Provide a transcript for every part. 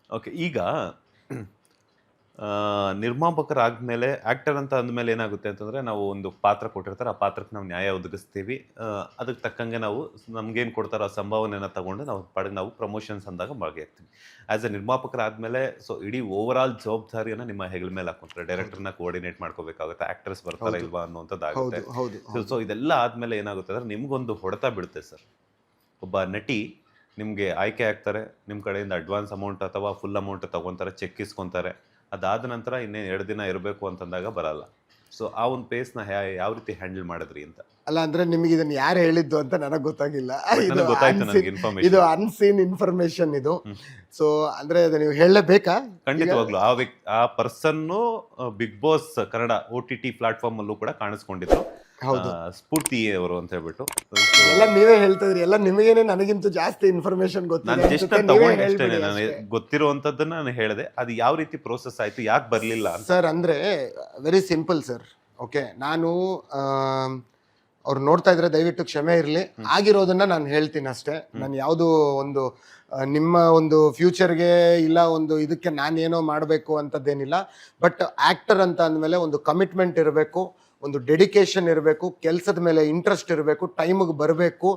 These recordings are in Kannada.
ಓಕೆ. ಈಗ ನಿರ್ಮಾಪಕರಾದ್ಮೇಲೆ ಆಕ್ಟರ್ ಅಂತ ಅಂದಮೇಲೆ ಏನಾಗುತ್ತೆ ಅಂತಂದ್ರೆ, ನಾವು ಒಂದು ಪಾತ್ರ ಕೊಟ್ಟಿರ್ತಾರೆ, ಆ ಪಾತ್ರಕ್ಕೆ ನಾವು ನ್ಯಾಯ ಒದಗಿಸ್ತೀವಿ. ಅದಕ್ಕೆ ತಕ್ಕಂಗೆ ನಾವು ನಮ್ಗೇನು ಕೊಡ್ತಾರೋ ಆ ಸಂಭಾವನೆನ ತಗೊಂಡು ನಾವು ಪಾಡಿಗೆ ನಾವು ಪ್ರಮೋಷನ್ಸ್ ಅಂದಾಗ ಭಾಗಿಯಾಗ್ತೀವಿ. ಆಸ್ ಎ ನಿರ್ಮಾಪಕರಾದ್ಮೇಲೆ ಸೊ ಇಡೀ ಓವರ್ ಆಲ್ ಜವಾಬ್ದಾರಿಯನ್ನ ನಿಮ್ಮ ಹೆಗಲ ಮೇಲೆ ಹಾಕೊಂತಾರೆ. ಡೈರೆಕ್ಟರ್ನ ಕೋಆರ್ಡಿನೇಟ್ ಮಾಡ್ಕೋಬೇಕಾಗುತ್ತೆ, ಆಕ್ಟರ್ಸ್ ಬರ್ತಾರಾ ಇಲ್ವಾ ಅನ್ನುವಂಥದ್ದಾಗುತ್ತೆ. ಸೊ ಇದೆಲ್ಲ ಆದ್ಮೇಲೆ ಏನಾಗುತ್ತೆ ಅಂದ್ರೆ ನಿಮ್ಗೊಂದು ಹೊಡೆತ ಬೀಳುತ್ತೆ ಸರ್. ಒಬ್ಬ ನಟಿ ನಿಮಗೆ ಆಯ್ಕೆ ಆಗ್ತಾರೆ, ನಿಮ್ಮ ಕಡೆಯಿಂದ ಅಡ್ವಾನ್ಸ್ ಅಮೌಂಟ್ ಅಥವಾ ಫುಲ್ ಅಮೌಂಟ್ ತಗೊತಾರೆ, ಚೆಕ್ ಇಸ್ಕೊಂತಾರೆ. ಅದಾದ ನಂತರ ಇನ್ನೇನು 2 ದಿನ ಇರಬೇಕು ಅಂತಂದಾಗ ಬರಲ್ಲ. ಸೊ ಆ ಒಂದು ಪೇಸ್ನ ಯಾವ ರೀತಿ ಹ್ಯಾಂಡಲ್ ಮಾಡಿದ್ರಿ ಅಂತ? ಅಲ್ಲ ಅಂದ್ರೆ ನಿಮಗೆ ಇದನ್ನ ಯಾರು ಹೇಳಿದ್ದು ಅಂತ ನನಗೆ ಗೊತ್ತಾಗಿಲ್ಲ. ಇದು ಅನ್ಸೀನ್ ಇನ್ಫಾರ್ಮೇಶನ್ ಇದು. ಸೊ ಅಂದ್ರೆ ನೀವು ಹೇಳಲೇಬೇಕಾ? ಖಂಡಿತವಾಗ್ಲು ಆ person big boss Kannada OTT platform ಅಲ್ಲೂ ಕೂಡ ಕಾಣಿಸ್ಕೊಂಡಿದ್ರು. ಸ್ಫೂರ್ತಿ ಅವರು ಅಂತ ಹೇಳ್ಬಿಟ್ಟು. ಎಲ್ಲ ನೀವೇ ಹೇಳ್ತಾ ಇದ್ರಿ, ಎಲ್ಲ ನಿಮಗೇನೆ ನನಗಿಂತ ಜಾಸ್ತಿ ಇನ್ಫಾರ್ಮೇಶನ್ ಗೊತ್ತಿದೆ. ನಾನು ಗೊತ್ತಿರುವಂತದ್ದನ್ನ ನಾನು ಹೇಳಿದೆ. ಅದು ಯಾವ ರೀತಿ ಪ್ರೋಸೆಸ್ ಆಯ್ತು, ಯಾಕೆ ಬರ್ಲಿಲ್ಲ ಸರ್? ಅಂದ್ರೆ ವೆರಿ ಸಿಂಪಲ್ ಸರ್. ಓಕೆ, ನಾನು ಅವ್ರು ನೋಡ್ತಾ ಇದ್ರೆ ದಯವಿಟ್ಟು ಕ್ಷಮೆ ಇರಲಿ. ಆಗಿರೋದನ್ನ ನಾನು ಹೇಳ್ತೀನಿ ಅಷ್ಟೇ. ನಾನು ಯಾವುದು ಒಂದು ನಿಮ್ಮ ಒಂದು ಫ್ಯೂಚರ್ಗೆ ಇಲ್ಲ ಒಂದು ಇದಕ್ಕೆ ನಾನೇನೋ ಮಾಡಬೇಕು ಅಂತದ್ದೇನಿಲ್ಲ. ಬಟ್ ಆಕ್ಟರ್ ಅಂತ ಅಂದಮೇಲೆ ಒಂದು ಕಮಿಟ್ಮೆಂಟ್ ಇರಬೇಕು, ಒಂದು ಡೆಡಿಕೇಶನ್ ಇರಬೇಕು, ಕೆಲಸದ ಮೇಲೆ ಇಂಟ್ರೆಸ್ಟ್ ಇರಬೇಕು, ಟೈಮಿಗೆ ಬರಬೇಕು.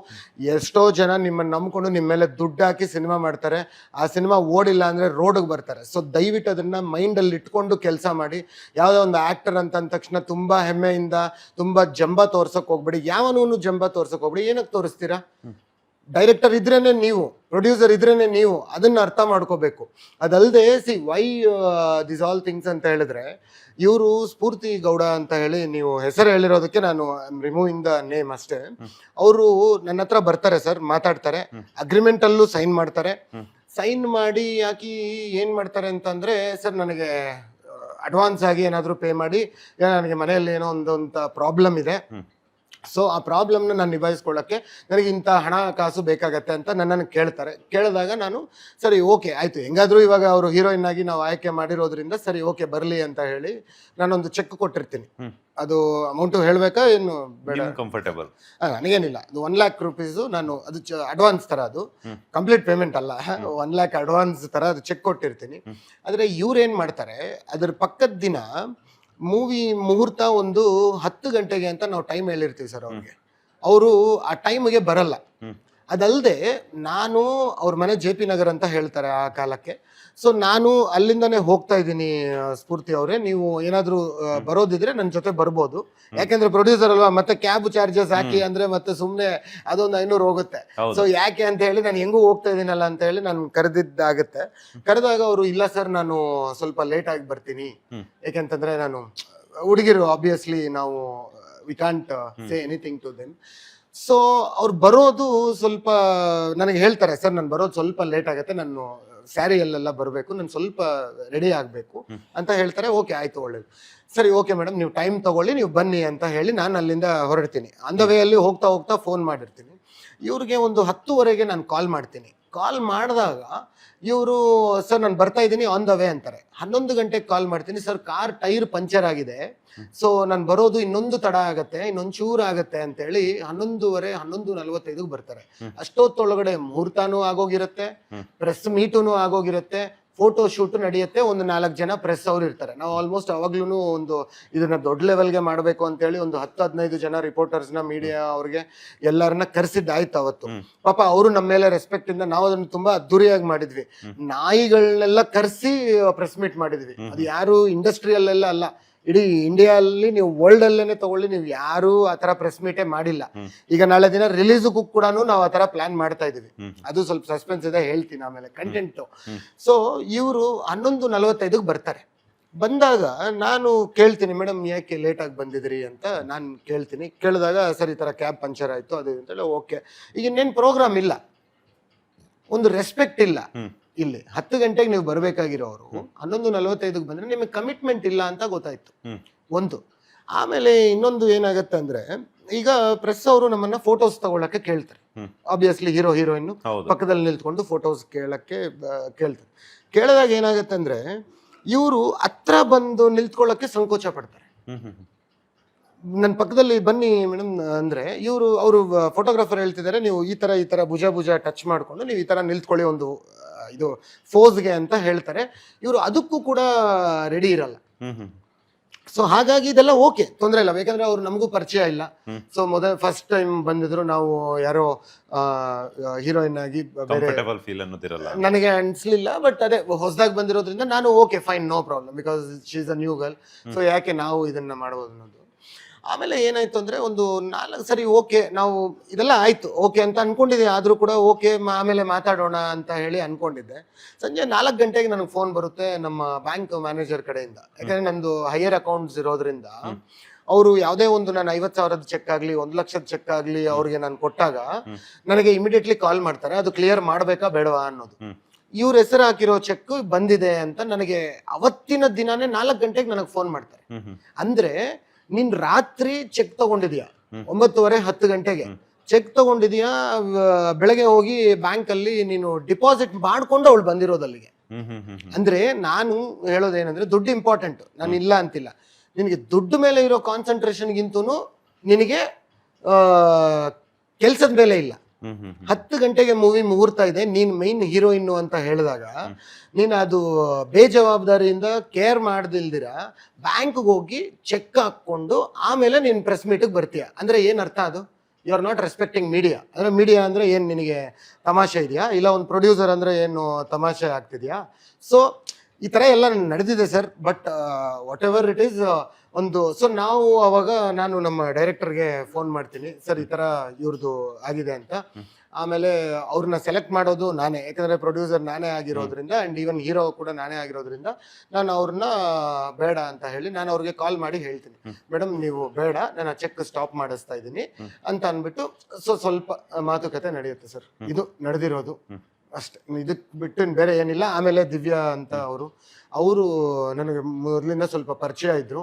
ಎಷ್ಟೋ ಜನ ನಿಮ್ಮನ್ನು ನಂಬ್ಕೊಂಡು ನಿಮ್ಮ ಮೇಲೆ ದುಡ್ಡು ಹಾಕಿ ಸಿನಿಮಾ ಮಾಡ್ತಾರೆ, ಆ ಸಿನಿಮಾ ಓಡಿಲ್ಲ ಅಂದರೆ ರೋಡಿಗೆ ಬರ್ತಾರೆ. ಸೊ ದಯವಿಟ್ಟು ಅದನ್ನು ಮೈಂಡಲ್ಲಿ ಇಟ್ಕೊಂಡು ಕೆಲಸ ಮಾಡಿ. ಯಾವುದೋ ಒಂದು ಆ್ಯಕ್ಟರ್ ಅಂತ ಅಂದ ತಕ್ಷಣ ತುಂಬ ಹೆಮ್ಮೆಯಿಂದ ತುಂಬ ಜಂಬ ತೋರ್ಸೋಕೆ ಹೋಗ್ಬೇಡಿ. ಯಾವನೂ ಜಂಬ ತೋರ್ಸೋಕೆ ಹೋಗ್ಬೇಡಿ. ಏನಕ್ಕೆ ತೋರಿಸ್ತೀರಾ? ಡೈರೆಕ್ಟರ್ ಇದ್ರೇನೆ ನೀವು, ಪ್ರೊಡ್ಯೂಸರ್ ಇದ್ರೇನೆ ನೀವು, ಅದನ್ನ ಅರ್ಥ ಮಾಡ್ಕೋಬೇಕು. ಅದಲ್ಲದೆ ವೈ ದಿಸ್ ಆಲ್ ಥಿಂಗ್ಸ್ ಅಂತ ಹೇಳಿದ್ರೆ, ಇವರು ಸ್ಫೂರ್ತಿ ಗೌಡ ಅಂತ ಹೇಳಿ ನೀವು ಹೆಸರು ಹೇಳಿರೋದಕ್ಕೆ ನಾನು ರಿಮೂವಿಂಗ್ ದ ನೇಮ್ ಅಷ್ಟೇ. ಅವರು ನನ್ನ ಹತ್ರ ಬರ್ತಾರೆ ಸರ್, ಮಾತಾಡ್ತಾರೆ, ಅಗ್ರಿಮೆಂಟ್ ಅಲ್ಲೂ ಸೈನ್ ಮಾಡ್ತಾರೆ. ಸೈನ್ ಮಾಡಿ ಹಾಕಿ ಏನ್ ಮಾಡ್ತಾರೆ ಅಂತಂದ್ರೆ, ಸರ್ ನನಗೆ ಅಡ್ವಾನ್ಸ್ ಆಗಿ ಏನಾದರೂ ಪೇ ಮಾಡಿ, ನನಗೆ ಮನೆಯಲ್ಲಿ ಏನೋ ಒಂದಂತ ಪ್ರಾಬ್ಲಮ್ ಇದೆ, ಸೊ ಆ ಪ್ರಾಬ್ಲಮ್ನ ನಾನು ನಿಭಾಯಿಸ್ಕೊಳ್ಳೋಕ್ಕೆ ನನಗೆ ಇಂಥ ಹಣ ಕಾಸು ಬೇಕಾಗತ್ತೆ ಅಂತ ನನ್ನನ್ನು ಕೇಳ್ತಾರೆ. ಕೇಳಿದಾಗ ನಾನು ಸರಿ ಓಕೆ ಆಯಿತು, ಹೆಂಗಾದರೂ ಇವಾಗ ಅವರು ಹೀರೋಯಿನ್ ಆಗಿ ನಾವು ಆಯ್ಕೆ ಮಾಡಿರೋದ್ರಿಂದ ಸರಿ ಓಕೆ ಬರಲಿ ಅಂತ ಹೇಳಿ ನಾನೊಂದು ಚೆಕ್ ಕೊಟ್ಟಿರ್ತೀನಿ. ಅದು ಅಮೌಂಟು ಹೇಳಬೇಕಾ ಏನು ಬೇಡ? ಕಂಫರ್ಟೇಬಲ್, ನನಗೇನಿಲ್ಲ. ಅದು 1 lakh ರೂಪೀಸು. ನಾನು ಅದು ಅಡ್ವಾನ್ಸ್ ಥರ, ಅದು ಕಂಪ್ಲೀಟ್ ಪೇಮೆಂಟ್ ಅಲ್ಲ, 1 lakh ಅಡ್ವಾನ್ಸ್ ಥರ ಅದು ಚೆಕ್ ಕೊಟ್ಟಿರ್ತೀನಿ. ಆದರೆ ಇವ್ರೇನು ಮಾಡ್ತಾರೆ, ಅದ್ರ ಪಕ್ಕದ ದಿನ ಮೂವಿ ಮುಹೂರ್ತ ಒಂದು 10 ಗಂಟೆಗೆ ಅಂತ ನಾವು ಟೈಮ್ ಹೇಳಿರ್ತೀವಿ ಸರ್ ಅವ್ರಿಗೆ. ಅವರು ಆ ಟೈಮ್ಗೆ ಬರಲ್ಲ. ಅದಲ್ಲದೆ ನಾನು ಅವ್ರ ಮನೆ JP ನಗರ್ ಅಂತ ಹೇಳ್ತಾರೆ ಆ ಕಾಲಕ್ಕೆ. ಸೊ ನಾನು ಅಲ್ಲಿಂದಾನೇ ಹೋಗ್ತಾ ಇದ್ದೀನಿ, ಸ್ಫೂರ್ತಿ ಅವರೇ ನೀವು ಏನಾದರೂ ಬರೋದಿದ್ರೆ ನನ್ನ ಜೊತೆ ಬರ್ಬೋದು. ಯಾಕೆಂದ್ರೆ ಪ್ರೊಡ್ಯೂಸರ್ ಅಲ್ವಾ, ಮತ್ತೆ ಕ್ಯಾಬ್ ಚಾರ್ಜಸ್ ಹಾಕಿ ಅಂದ್ರೆ ಮತ್ತೆ ಸುಮ್ಮನೆ ಅದೊಂದು 500 ಹೋಗುತ್ತೆ. ಸೊ ಯಾಕೆ ಅಂತ ಹೇಳಿ ನಾನು ಹೆಂಗೂ ಹೋಗ್ತಾ ಇದ್ದೀನಲ್ಲ ಅಂತ ಹೇಳಿ ನಾನು ಕರೆದಿದ್ದಾಗುತ್ತೆ. ಕರೆದಾಗ ಅವರು ಇಲ್ಲ ಸರ್ ನಾನು ಸ್ವಲ್ಪ ಲೇಟ್ ಆಗಿ ಬರ್ತೀನಿ, ಯಾಕೆಂತಂದ್ರೆ ನಾನು ಹುಡುಗಿರು ಆಬ್ವಿಯಸ್ಲಿ ನಾವು we can't say anything to them. So ಅವ್ರು ಬರೋದು ಸ್ವಲ್ಪ ನನಗೆ ಹೇಳ್ತಾರೆ, ಸರ್ ನಾನು ಬರೋದು ಸ್ವಲ್ಪ ಲೇಟ್ ಆಗುತ್ತೆ, ನಾನು ಸ್ಯಾರಿಯಲ್ಲೆಲ್ಲ ಬರಬೇಕು, ನಾನು ಸ್ವಲ್ಪ ರೆಡಿ ಆಗಬೇಕು ಅಂತ ಹೇಳ್ತಾರೆ. ಓಕೆ ಆಯಿತು, ಒಳ್ಳೇದು, ಸರಿ ಓಕೆ ಮೇಡಮ್ ನೀವು ಟೈಮ್ ತೊಗೊಳ್ಳಿ, ನೀವು ಬನ್ನಿ ಅಂತ ಹೇಳಿ ನಾನು ಅಲ್ಲಿಂದ ಹೊರಡ್ತೀನಿ. ಆನ್ ದ ವೇ ಅಲ್ಲಿ ಹೋಗ್ತಾ ಹೋಗ್ತಾ ಫೋನ್ ಮಾಡಿರ್ತೀನಿ ಇವ್ರಿಗೆ. ಒಂದು 10:30ಗೆ ನಾನು ಕಾಲ್ ಮಾಡ್ತೀನಿ. ಕಾಲ್ ಮಾಡಿದಾಗ ಇವರು ಸರ್ ನಾನು ಬರ್ತಾ ಇದ್ದೀನಿ ಆನ್ ದ ವೇ ಅಂತಾರೆ. 11 ಗಂಟೆಗೆ ಕಾಲ್ ಮಾಡ್ತೀನಿ, ಸರ್ ಕಾರ್ ಟೈರ್ ಪಂಚರ್ ಆಗಿದೆ, ಸೊ ನಾನು ಬರೋದು ಇನ್ನೊಂದು ತಡ ಆಗತ್ತೆ, ಇನ್ನೊಂದು ಚೂರು ಆಗತ್ತೆ ಅಂತೇಳಿ 11:30 11:45 ಬರ್ತಾರೆ. ಅಷ್ಟೊತ್ತೊಳಗಡೆ ಮುಹೂರ್ತನೂ ಆಗೋಗಿರುತ್ತೆ, ಪ್ರೆಸ್ ಮೀಟೂ ಆಗೋಗಿರುತ್ತೆ, ಫೋಟೋ ಶೂಟ್ ನಡೆಯುತ್ತೆ, ಒಂದು 4 ಜನ ಪ್ರೆಸ್ ಅವ್ರು ಇರ್ತಾರೆ. ನಾವು ಆಲ್ಮೋಸ್ಟ್ ಅವಾಗ್ಲೂ ಒಂದು ಇದನ್ನ ದೊಡ್ಡ ಲೆವೆಲ್ಗೆ ಮಾಡಬೇಕು ಅಂತೇಳಿ ಒಂದು 10-15 ಜನ ರಿಪೋರ್ಟರ್ಸ್ನ, ಮೀಡಿಯಾ ಅವ್ರಿಗೆ ಎಲ್ಲರನ್ನ ಕರೆಸಿದ್ದಾಯ್ತು ಅವತ್ತು. ಪಾಪ ಅವರು ನಮ್ಮ ಮೇಲೆ ರೆಸ್ಪೆಕ್ಟ್ ಇಂದ ನಾವು ಅದನ್ನು ತುಂಬಾ ಅದ್ದೂರಿಯಾಗಿ ಮಾಡಿದ್ವಿ. ನಾಯಿಗಳನ್ನೆಲ್ಲ ಕರೆಸಿ ಪ್ರೆಸ್ ಮೀಟ್ ಮಾಡಿದ್ವಿ. ಅದು ಯಾರು ಇಂಡಸ್ಟ್ರಿಯಲ್ಲೆಲ್ಲ ಅಲ್ಲ, ಇಡೀ ಇಂಡಿಯಾದಲ್ಲಿ ನೀವು ವರ್ಲ್ಡ್ ಅಲ್ಲೇನೆ ತಗೊಳ್ಳಿ, ನೀವು ಯಾರು ಆತರ ಪ್ರೆಸ್ ಮೀಟೇ ಮಾಡಿಲ್ಲ. ಈಗ ನಾಳೆ ದಿನ ರಿಲೀಸ್ಗೂ ಕೂಡ ನಾವು ಆತರ ಪ್ಲಾನ್ ಮಾಡ್ತಾ ಇದೀವಿ. ಅದು ಸ್ವಲ್ಪ ಸಸ್ಪೆನ್ಸ್ ಇದೆ, ಹೇಳ್ತೀನಿ ಆಮೇಲೆ ಕಂಟೆಂಟ್. ಸೊ ಇವರು 11:45 ಬರ್ತಾರೆ. ಬಂದಾಗ ನಾನು ಕೇಳ್ತೀನಿ, ಮೇಡಮ್ ಯಾಕೆ ಲೇಟ್ ಆಗಿ ಬಂದಿದ್ರಿ ಅಂತ ನಾನು ಕೇಳ್ತೀನಿ. ಕೇಳಿದಾಗ ಸರ್ ಈ ತರ ಕ್ಯಾಬ್ ಪಂಚರ್ ಆಯ್ತು ಅದು ಅಂತೇಳಿ. ಓಕೆ, ಈಗ ಇನ್ನೇನು ಪ್ರೋಗ್ರಾಮ್ ಇಲ್ಲ, ಒಂದು ರೆಸ್ಪೆಕ್ಟ್ ಇಲ್ಲ. ಇಲ್ಲಿ 10 ಗಂಟೆಗೆ ನೀವು ಬರ್ಬೇಕಾಗಿರೋರು 11:45 ಬಂದ್ರೆ ನಿಮಗೆ ಕಮಿಟ್ಮೆಂಟ್ ಇಲ್ಲ ಅಂತ ಗೊತ್ತಾಯ್ತು ಒಂದು. ಆಮೇಲೆ ಇನ್ನೊಂದು ಏನಾಗತ್ತೆ ಅಂದ್ರೆ, ಈಗ ಪ್ರೆಸ್ ಅವರು ನಮ್ಮನ್ನ ಫೋಟೋಸ್ ತಗೊಳಕ್ಕೆ ಕೇಳ್ತಾರೆ. ಆಬ್ವಿಯಸ್ಲಿ ಹೀರೋ ಹೀರೋಯಿನ್ ಪಕ್ಕದಲ್ಲಿ ನಿಲ್ತ್ಕೊಂಡು ಫೋಟೋಸ್ ಕೇಳ್ತಾರೆ. ಕೇಳಿದಾಗ ಏನಾಗತ್ತೆ ಅಂದ್ರೆ, ಇವರು ಹತ್ರ ಬಂದು ನಿಲ್ತ್ಕೊಳ್ಳಕ್ಕೆ ಸಂಕೋಚ ಪಡ್ತಾರೆ. ನನ್ನ ಪಕ್ಕದಲ್ಲಿ ಬನ್ನಿ ಮೇಡಮ್ ಅಂದ್ರೆ ಅವರು ಫೋಟೋಗ್ರಾಫರ್ ಹೇಳ್ತಿದ್ದಾರೆ, ನೀವು ಈ ತರ ಭುಜ ಟಚ್ ಮಾಡ್ಕೊಂಡು ನೀವು ಈ ತರ ನಿಲ್ತ್ಕೊಳ್ಳಿ ಒಂದು ಇದು ಫೋಸ್ಗೆ ಅಂತ ಹೇಳ್ತಾರೆ. ಇವರು ಅದಕ್ಕೂ ಕೂಡ ರೆಡಿ ಇರಲ್ಲ. ಸೊ ಹಾಗಾಗಿ ಇದೆಲ್ಲ ಓಕೆ, ತೊಂದರೆ ಇಲ್ಲ. ಯಾಕಂದ್ರೆ ಅವ್ರು ನಮಗೂ ಪರಿಚಯ ಇಲ್ಲ. ಸೊ ಫಸ್ಟ್ ಟೈಮ್ ಬಂದಿದ್ರು, ನಾವು ಯಾರೋ ಹೀರೋಯಿನ್ ಆಗಿ ಫೀಲ್ ಅನ್ನೋದಿರಲ್ಲ, ನನಗೆ ಅನ್ಸ್ಲಿಲ್ಲ. ಬಟ್ ಅದೇ ಹೊಸದಾಗಿ ಬಂದಿರೋದ್ರಿಂದ ನಾನು okay fine, no problem, because she is a new girl. So ಯಾಕೆ ನಾವು ಇದನ್ನ ಮಾಡ್ಬೋದು ಅನ್ನೋದು. ಆಮೇಲೆ ಏನಾಯ್ತು ಅಂದ್ರೆ ಒಂದು 4 ಸರಿ ಓಕೆ, ನಾವು ಇದೆಲ್ಲ ಆಯ್ತು ಓಕೆ ಅಂತ ಅನ್ಕೊಂಡಿದ್ದೆ. ಆದ್ರೂ ಕೂಡ ಓಕೆ ಆಮೇಲೆ ಮಾತಾಡೋಣ ಅಂತ ಹೇಳಿ ಅನ್ಕೊಂಡಿದ್ದೆ. ಸಂಜೆ 4 ಗಂಟೆಗೆ ನನಗೆ ಫೋನ್ ಬರುತ್ತೆ ನಮ್ಮ ಬ್ಯಾಂಕ್ ಮ್ಯಾನೇಜರ್ ಕಡೆಯಿಂದ. ಯಾಕಂದ್ರೆ ನಂದು ಹೈಯರ್ ಅಕೌಂಟ್ಸ್ ಇರೋದ್ರಿಂದ ಅವರು ಯಾವುದೇ ಒಂದು ನಾನು 50,000 ಚೆಕ್ ಆಗ್ಲಿ 1,00,000 ಚೆಕ್ ಆಗ್ಲಿ ಅವ್ರಿಗೆ ನಾನು ಕೊಟ್ಟಾಗ ನನಗೆ ಇಮಿಡಿಯೇಟ್ಲಿ ಕಾಲ್ ಮಾಡ್ತಾರೆ, ಅದು ಕ್ಲಿಯರ್ ಮಾಡ್ಬೇಕಾ ಬೇಡವಾ ಅನ್ನೋದು. ಇವ್ರ ಹೆಸರು ಹಾಕಿರೋ ಚೆಕ್ ಬಂದಿದೆ ಅಂತ ನನಗೆ ಅವತ್ತಿನ ದಿನಾನೇ 4 ಗಂಟೆಗೆ ನನಗೆ ಫೋನ್ ಮಾಡ್ತಾರೆ. ಅಂದ್ರೆ ನೀನ್ ರಾತ್ರಿ ಚೆಕ್ ತಗೊಂಡಿದ್ಯಾ 9:30 10 ಗಂಟೆಗೆ ಚೆಕ್ ತಗೊಂಡಿದ್ಯಾ, ಬೆಳಗ್ಗೆ ಹೋಗಿ ಬ್ಯಾಂಕ್ ಅಲ್ಲಿ ನೀನು ಡಿಪಾಸಿಟ್ ಮಾಡ್ಕೊಂಡು ಅವಳು ಬಂದಿರೋದಲ್ಲಿಗೆ. ಅಂದ್ರೆ ನಾನು ಹೇಳೋದೇನಂದ್ರೆ ದುಡ್ಡು ಇಂಪಾರ್ಟೆಂಟ್, ನಾನು ಇಲ್ಲ ಅಂತಿಲ್ಲ. ನಿನಗೆ ದುಡ್ಡು ಮೇಲೆ ಇರೋ ಕಾನ್ಸಂಟ್ರೇಷನ್ಗಿಂತೂ ನಿನಗೆ ಕೆಲ್ಸದ ಮೇಲೆ ಇಲ್ಲ. 10 ಗಂಟೆಗೆ ಮೂವಿ ಮುಹೂರ್ತ ಇದೆ, ನೀನ್ ಮೈನ್ ಹೀರೋಯಿನ್ ಅಂತ ಹೇಳಿದಾಗ ನೀನು ಅದು ಬೇಜವಾಬ್ದಾರಿಯಿಂದ ಕೇರ್ ಮಾಡ್ದಿಲ್ದಿರ ಬ್ಯಾಂಕ್ಗೆ ಹೋಗಿ ಚೆಕ್ ಹಾಕೊಂಡು ಆಮೇಲೆ ನೀನ್ ಪ್ರೆಸ್ ಮೀಟಿಗೆ ಬರ್ತೀಯ. ಅಂದ್ರೆ ಏನ್ ಅರ್ಥ ಅದು? You are not respecting media. ಅಂದ್ರೆ ಮೀಡಿಯಾ ಅಂದ್ರೆ ಏನ್ ನಿನಗೆ ತಮಾಷೆ ಇದೆಯಾ? ಇಲ್ಲ ಒಂದು ಪ್ರೊಡ್ಯೂಸರ್ ಅಂದ್ರೆ ಏನು ತಮಾಷೆ ಆಗ್ತಿದ್ಯಾ? ಸೊ ಈ ತರ ಎಲ್ಲ ನಡೆದಿದೆ sir. But what ever it is ಒಂದು. ಸೊ ನಾವು ಅವಾಗ ನಾನು ನಮ್ಮ ಡೈರೆಕ್ಟರ್ಗೆ ಫೋನ್ ಮಾಡ್ತೀನಿ, ಸರ್ ಈ ತರ ಇವ್ರದ್ದು ಆಗಿದೆ ಅಂತ. ಆಮೇಲೆ ಅವ್ರನ್ನ ಸೆಲೆಕ್ಟ್ ಮಾಡೋದು ನಾನೇ, ಯಾಕಂದ್ರೆ ಪ್ರೊಡ್ಯೂಸರ್ ನಾನೇ ಆಗಿರೋದ್ರಿಂದ ಅಂಡ್ ಈವನ್ ಹೀರೋ ಕೂಡ ನಾನೇ ಆಗಿರೋದ್ರಿಂದ ನಾನು ಅವ್ರನ್ನ ಬೇಡ ಅಂತ ಹೇಳಿ ನಾನು ಅವ್ರಿಗೆ ಕಾಲ್ ಮಾಡಿ ಹೇಳ್ತೀನಿ, ಮೇಡಮ್ ನೀವು ಬೇಡ, ನಾನು ಚೆಕ್ ಸ್ಟಾಪ್ ಮಾಡಿಸ್ತಾ ಇದ್ದೀನಿ ಅಂತ ಅಂದ್ಬಿಟ್ಟು. ಸೊ ಸ್ವಲ್ಪ ಮಾತುಕತೆ ನಡೆಯುತ್ತೆ ಸರ್. ಇದು ನಡೆದಿರೋದು ಅಷ್ಟೇ, ಇದಕ್ ಬಿಟ್ಟು ಬೇರೆ ಏನಿಲ್ಲ. ಆಮೇಲೆ ದಿವ್ಯಾ ಅಂತ ಅವರು ನನಗೆ ಮೊದಲಿಂದ ಸ್ವಲ್ಪ ಪರಿಚಯ ಇದ್ರು.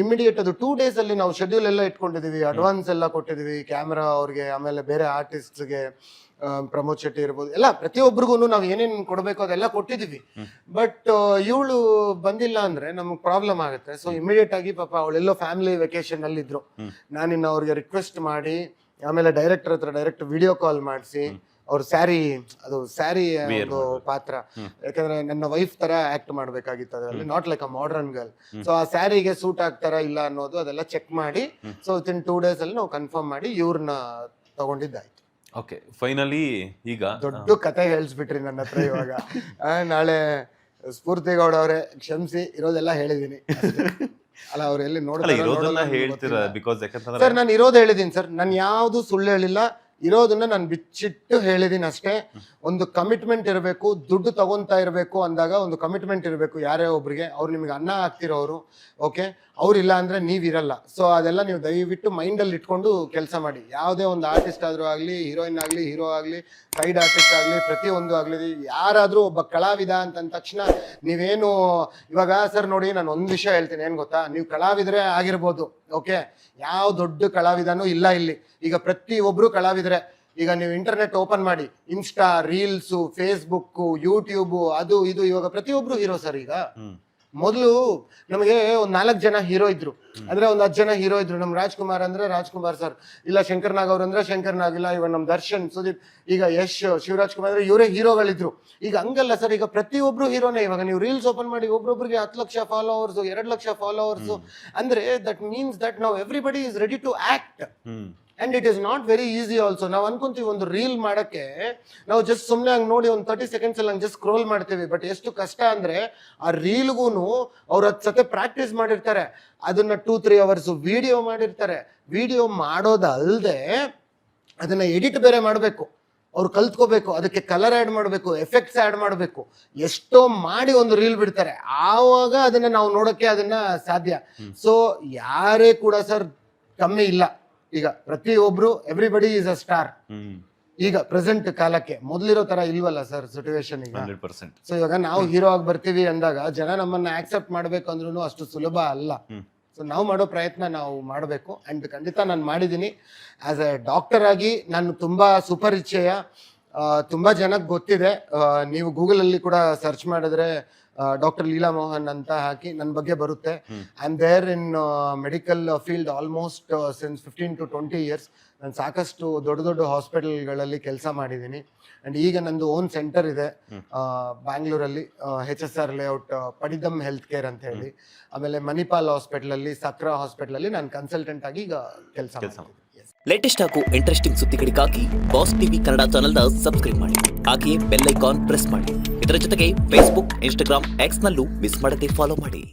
ಇಮಿಡಿಯೇಟ್ ಅದು 2 days ಅಲ್ಲಿ ನಾವು ಶೆಡ್ಯೂಲ್ ಎಲ್ಲ ಇಟ್ಕೊಂಡಿದೀವಿ, ಅಡ್ವಾನ್ಸ್ ಎಲ್ಲ ಕೊಟ್ಟಿದೀವಿ, ಕ್ಯಾಮ್ರಾ ಅವ್ರಿಗೆ, ಆಮೇಲೆ ಬೇರೆ ಆರ್ಟಿಸ್ಟ್ಗೆ, ಪ್ರಮೋದ್ ಶೆಟ್ಟಿ ಇರ್ಬೋದು, ಎಲ್ಲ ಪ್ರತಿಯೊಬ್ಬರಿಗೂ ನಾವು ಏನೇನ್ ಕೊಡ್ಬೇಕು ಅದೆಲ್ಲ ಕೊಟ್ಟಿದೀವಿ. ಬಟ್ ಇವಳು ಬಂದಿಲ್ಲ ಅಂದ್ರೆ ನಮ್ಗೆ ಪ್ರಾಬ್ಲಮ್ ಆಗುತ್ತೆ. ಸೊ ಇಮಿಡಿಯೇಟ್ ಆಗಿ ಪಾಪ ಅವಳೆಲ್ಲೋ ಫ್ಯಾಮಿಲಿ ವೆಕೇಶನ್ ಅಲ್ಲಿ ಇದ್ರು. ನಾನಿನ್ನ ಅವ್ರಿಗೆ ರಿಕ್ವೆಸ್ಟ್ ಮಾಡಿ ಆಮೇಲೆ ಡೈರೆಕ್ಟರ್ ಹತ್ರ ಡೈರೆಕ್ಟ್ ವಿಡಿಯೋ ಕಾಲ್ ಮಾಡಿಸಿ ಅವ್ರ ಸ್ಯಾರಿ ಒಂದು ಪಾತ್ರ, ಯಾಕಂದ್ರೆ ನನ್ನ ವೈಫ್ ತರ ಆಕ್ಟ್ ಮಾಡ್ಬೇಕಾಗಿತ್ತು ಅದರಲ್ಲಿ, not like a modern girl. So ಆ ಸ್ಯಾರಿಗೆ ಸೂಟ್ ಆಗ್ತಾರ ಇಲ್ಲ ಅನ್ನೋದು ಅದೆಲ್ಲ ಚೆಕ್ ಮಾಡಿ, ಸೊ ವಿತಿನ್ 2 days ಅಲ್ಲಿ ನಾವು ಕನ್ಫರ್ಮ್ ಮಾಡಿ ಇವ್ರನ್ನ ತಗೊಂಡಿದ್ದಾಯ್ತು. ಓಕೆ, ಫೈನಲಿ ಈಗ ದೊಡ್ಡ ಕತೆ ಹೇಳ್ಸ್ಬಿಟ್ರಿ ನನ್ನ ಹತ್ರ ಇವಾಗ. ನಾಳೆ ಸ್ಫೂರ್ತಿ ಗೌಡ ಅವರೇ ಕ್ಷಮಿಸಿ, ಇರೋದೆಲ್ಲ ಹೇಳಿದೀನಿ ಅಲ್ಲ, ಅವ್ರು ಎಲ್ಲಿ ನೋಡ್ತಾರೆ ಸರ್. ನಾನು ಇರೋದು ಹೇಳಿದೀನಿ ಸರ್, ನಾನು ಯಾವ್ದು ಸುಳ್ಳು ಹೇಳಿಲ್ಲ, ಇರೋದನ್ನ ನಾನು ಬಿಚ್ಚಿಟ್ಟು ಹೇಳಿದೀನಿ ಅಷ್ಟೇ. ಒಂದು ಕಮಿಟ್ಮೆಂಟ್ ಇರಬೇಕು, ದುಡ್ಡು ತಗೊಂತಾ ಇರಬೇಕು ಅಂದಾಗ ಒಂದು ಕಮಿಟ್ಮೆಂಟ್ ಇರಬೇಕು ಯಾರೇ ಒಬ್ರಿಗೆ. ಅವ್ರು ನಿಮ್ಗೆ ಅನ್ನ ಹಾಕ್ತಿರೋರು, ಓಕೆ, ಅವ್ರಿಲ್ಲ ಅಂದ್ರೆ ನೀವಿರಲ್ಲ. ಸೊ ಅದೆಲ್ಲ ನೀವು ದಯವಿಟ್ಟು ಮೈಂಡಲ್ಲಿ ಇಟ್ಕೊಂಡು ಕೆಲಸ ಮಾಡಿ. ಯಾವುದೇ ಒಂದು ಆರ್ಟಿಸ್ಟ್ ಆದ್ರೂ ಆಗ್ಲಿ, ಹೀರೋಯಿನ್ ಆಗ್ಲಿ, ಹೀರೋ ಆಗ್ಲಿ, ಸೈಡ್ ಆರ್ಟಿಸ್ಟ್ ಆಗ್ಲಿ, ಪ್ರತಿಯೊಂದು ಆಗ್ಲಿ, ಯಾರಾದ್ರೂ ಒಬ್ಬ ಕಲಾವಿದ ಅಂತ ತಕ್ಷಣ ನೀವೇನು ಇವಾಗ ಸರ್ ನೋಡಿ, ನಾನು ಒಂದು ವಿಷಯ ಹೇಳ್ತೀನಿ, ಏನ್ ಗೊತ್ತಾ, ನೀವು ಕಲಾವಿದ್ರೆ ಆಗಿರ್ಬೋದು, ಓಕೆ, ಯಾವ ದೊಡ್ಡ ಕಲಾವಿದನೂ ಇಲ್ಲ ಇಲ್ಲಿ. ಈಗ ಪ್ರತಿಯೊಬ್ರು ಕಲಾವಿದ್ರೆ. ಈಗ ನೀವು ಇಂಟರ್ನೆಟ್ ಓಪನ್ ಮಾಡಿ, ಇನ್ಸ್ಟಾ, ರೀಲ್ಸ್, ಫೇಸ್ಬುಕ್, ಯೂಟ್ಯೂಬ್, ಅದು ಇದು, ಇವಾಗ ಪ್ರತಿಯೊಬ್ರು ಹೀರೋ ಸರ್. ಈಗ ಮೊದಲು ನಮಗೆ ಒಂದ್ 4 ಜನ ಹೀರೋ ಇದ್ರು, ಅಂದ್ರೆ ಒಂದ್ 10 ಜನ ಹೀರೋ ಇದ್ರು. ನಮ್ ರಾಜ್ಕುಮಾರ್ ಅಂದ್ರೆ ರಾಜ್ಕುಮಾರ್ ಸರ್, ಇಲ್ಲ ಶಂಕರ್ ನಾಗ್ ಅವ್ರು ಅಂದ್ರೆ ಶಂಕರ್ ನಾಗ್, ಇಲ್ಲ ಇವಾಗ ನಮ್ ದರ್ಶನ್, ಸುದೀಪ್, ಈಗ ಯಶ್, ಶಿವರಾಜ್ ಕುಮಾರ್ ಅಂದ್ರೆ ಇವರೇ ಹೀರೋಗಳಿದ್ರು. ಈಗ ಹಂಗಲ್ಲ ಸರ್, ಈಗ ಪ್ರತಿಯೊಬ್ರು ಹೀರೋನೇ. ಇವಾಗ ನೀವು ರೀಲ್ಸ್ ಓಪನ್ ಮಾಡಿ, ಒಬ್ರೊಬ್ರಿಗೆ 10 ಲಕ್ಷ ಫಾಲೋವರ್ಸ್, 2 ಲಕ್ಷ ಫಾಲೋವರ್ಸ್, ಅಂದ್ರೆ ದಟ್ ಮೀನ್ಸ್ ದಟ್ ನಾವು everybody is ready to act. And it is not very easy also. ನಾವು ಅನ್ಕೊಂತೀವಿ ಒಂದು ರೀಲ್ ಮಾಡಕ್ಕೆ ನಾವು ಜಸ್ಟ್ ಸುಮ್ಮನೆ ಹಂಗೆ ನೋಡಿ ಒಂದು 30 seconds ಅಲ್ಲಿ ಹಂಗೆ ಜಸ್ಟ್ ಸ್ಕ್ರೋಲ್ ಮಾಡ್ತೀವಿ. ಬಟ್ ಎಷ್ಟು ಕಷ್ಟ ಅಂದ್ರೆ ಆ ರೀಲ್ಗೂನು ಅವ್ರು 10 ಸತಿ ಪ್ರಾಕ್ಟೀಸ್ ಮಾಡಿರ್ತಾರೆ, ಅದನ್ನ 2-3 hours ವಿಡಿಯೋ ಮಾಡಿರ್ತಾರೆ. ವಿಡಿಯೋ ಮಾಡೋದಲ್ಲದೆ ಅದನ್ನ ಎಡಿಟ್ ಬೇರೆ ಮಾಡಬೇಕು, ಅವ್ರು ಕಲ್ತ್ಕೋಬೇಕು, ಅದಕ್ಕೆ ಕಲರ್ ಆ್ಯಡ್ ಮಾಡಬೇಕು, ಎಫೆಕ್ಟ್ಸ್ ಆ್ಯಡ್ ಮಾಡಬೇಕು, ಎಷ್ಟೋ ಮಾಡಿ ಒಂದು ರೀಲ್ ಬಿಡ್ತಾರೆ. ಆವಾಗ ಅದನ್ನ ನಾವು ನೋಡೋಕ್ಕೆ ಅದನ್ನ ಸಾಧ್ಯ. ಸೊ ಯಾರೇ ಕೂಡ ಸರ್ ಕಮ್ಮಿ ಇಲ್ಲ. ಈಗ ಪ್ರತಿಯೊಬ್ರು ಎವ್ರಿಬಡಿ ಈಸ್ ಅ ಸ್ಟಾರ್. ಈಗ ಪ್ರೆಸೆಂಟ್ ಕಾಲಕ್ಕೆ ಮೊದಲಿರೋ ತರ ಇಲ್ವಲ್ಲ ಸರ್ ಸಿಚುವೇಶನ್ ಈಗ. 100%. ಸೊ ಇವಾಗ ನಾವು ಹೀರೋ ಆಗಿ ಬರ್ತೀವಿ ಅಂದಾಗ ಜನ ನಮ್ಮನ್ನ ಆಕ್ಸೆಪ್ಟ್ ಮಾಡ್ಬೇಕು ಅಂದ್ರೂ ಅಷ್ಟು ಸುಲಭ ಅಲ್ಲ. ಸೊ ನಾವು ಮಾಡೋ ಪ್ರಯತ್ನ ನಾವು ಮಾಡಬೇಕು. ಅಂಡ್ ಖಂಡಿತ ನಾನು ಮಾಡಿದ್ದೀನಿ. ಆಸ್ ಎ ಡಾಕ್ಟರ್ ಆಗಿ ನಾನು ತುಂಬಾ ಸುಪರಿಚಯ ತುಂಬ ಜನಕ್ಕೆ ಗೊತ್ತಿದೆ. ನೀವು ಗೂಗಲಲ್ಲಿ ಕೂಡ ಸರ್ಚ್ ಮಾಡಿದ್ರೆ ಡಾಕ್ಟರ್ ಲೀಲಾ ಮೋಹನ್ ಅಂತ ಹಾಕಿ ನನ್ನ ಬಗ್ಗೆ ಬರುತ್ತೆ. I am there in medical field almost since 15 to 20 years. ನಾನು ಸಾಕಷ್ಟು ದೊಡ್ಡ ದೊಡ್ಡ ಹಾಸ್ಪಿಟಲ್ಗಳಲ್ಲಿ ಕೆಲಸ ಮಾಡಿದ್ದೀನಿ. ಆ್ಯಂಡ್ ಈಗ ನಂದು ಓನ್ ಸೆಂಟರ್ ಇದೆ ಬ್ಯಾಂಗ್ಳೂರಲ್ಲಿ, HSR ಲೇಔಟ್ ಪಡಿದಮ್ ಹೆಲ್ತ್ ಕೇರ್ ಅಂತ ಹೇಳಿ. ಆಮೇಲೆ ಮಣಿಪಾಲ್ ಹಾಸ್ಪಿಟಲಲ್ಲಿ, ಸಕ್ರಾ ಹಾಸ್ಪಿಟಲಲ್ಲಿ ನಾನು ಕನ್ಸಲ್ಟೆಂಟ್ ಆಗಿ ಈಗ ಕೆಲಸ ಮಾಡ್ತೀನಿ. ಲೇಟೆಸ್ಟ್ ಹಾಗೂ ಇಂಟ್ರೆಸ್ಟಿಂಗ್ ಸುದ್ದಿಗಳಿಗಾಗಿ ಬಾಸ್ ಟಿವಿ ಕನ್ನಡ ಚಾನೆಲ್ನ ಸಬ್ಸ್ಕ್ರೈಬ್ ಮಾಡಿ. ಹಾಗೆಯೇ ಬೆಲ್ ಐಕಾನ್ ಪ್ರೆಸ್ ಮಾಡಿ. ಇದರ ಜೊತೆಗೆ ಫೇಸ್ಬುಕ್, ಇನ್ಸ್ಟಾಗ್ರಾಮ್, ಎಕ್ಸ್ ನಲ್ಲೂ ಮಿಸ್ ಮಾಡದೆ ಫಾಲೋ ಮಾಡಿ.